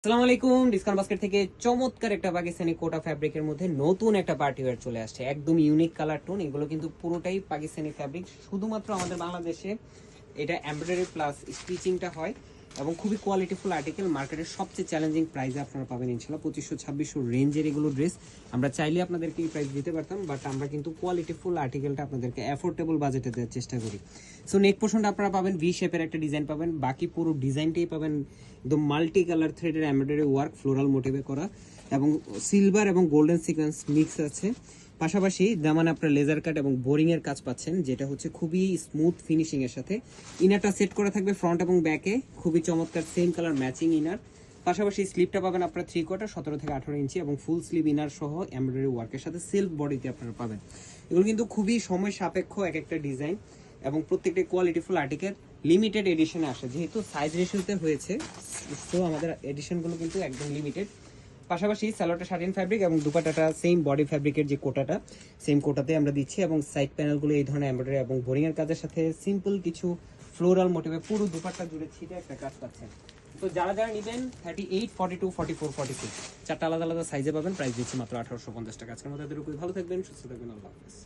আসসালামু আলাইকুম। Discount basket থেকে চমৎকার একটা পাকিস্তানি কোটা ফ্যাব্রিকের মধ্যে নতুন একটা পার্টি ওয়্যার চলে আসছে, একদম ইউনিক কালার টোন। এগুলো কিন্তু পুরোটাই পাকিস্তানি ফ্যাব্রিক, শুধুমাত্র আমাদের বাংলাদেশে এটা এমব্রয়ডারি প্লাস স্টিচিংটা হয় এবং খুবই কোয়ালিটিফুল আর্টিকেল। মার্কেটের সবচেয়ে চ্যালেঞ্জিং প্রাইসে আপনারা পাবেন ইনশাল্লাহ 2500-2600 রেঞ্জের এগুলো ড্রেস। আমরা চাইলে আপনাদেরকে এই প্রাইস দিতে পারতাম, বাট আমরা কিন্তু কোয়ালিটিফুল আর্টিকেলটা আপনাদেরকে অ্যাফোর্ডেবল বাজেটে দেওয়ার চেষ্টা করি। সো নেক পোর্শনটা আপনারা পাবেন ভি শেপের একটা ডিজাইন পাবেন, বাকি পুরো ডিজাইনটাই পাবেন একদম মাল্টি কালার থ্রেডের এমব্রয়ডারি ওয়ার্ক ফ্লোরাল মোটিভে করা এবং সিলভার এবং গোল্ডেন সিকোয়েন্স মিক্স আছে। পাশাপাশি দামান আপনার লেজার কাট এবং বোরিং এর কাজ পাচ্ছেন, যেটা হচ্ছে খুবই স্মুথ ফিনিশিং এর সাথে। ইনারটা সেট করা থাকবে ফ্রন্ট এবং ব্যাকে, খুবই চমৎকার সেম কালার ম্যাচিং ইনার। পাশাপাশি স্লিপটা পাবেন আপনার 3/4 17 থেকে 18 ইঞ্চি এবং ফুল স্লিভ ইনার সহ এমব্রয়ডারি ওয়ার্কের সাথে সেলফ বডিতে আপনারা পাবেন। এগুলো কিন্তু খুবই সময় সাপেক্ষ এক একটা ডিজাইন এবং প্রত্যেকটা কোয়ালিটিফুল আর্টিকেল লিমিটেড এডিশনে আসে, যেহেতু সাইজ রেশিওতে হয়েছে। সো আমাদের এডিশনগুলো কিন্তু একদম লিমিটেড। পাশাপাশি সালোয়ারটা শাটিন ফ্যাব্রিক এবং দুপাট্টাটা সেম বডি ফ্যাব্রিকের যে কোটাটা সেম কোটাতে আমরা দিচ্ছি এবং সাইড প্যানেলগুলো এই ধরনের এমব্রয়ডারি এবং বোরিং এর কাজের সাথে সিম্পল কিছু ফ্লোরাল মোটিভে পুরো দুপাট্টা জুড়ে ছিটে একটা কাজ পাচ্ছেন। তো যারা যারা নেবেন 38, 42, 44, 46 চারটা আলাদা আলাদা সাইজে পাবেন। প্রাইস দিচ্ছি মাত্র 1850 টাকা। আজকের মধ্যে ভালো থাকবেন, সুস্থ থাকবেন, আল্লাহ হাফেজ।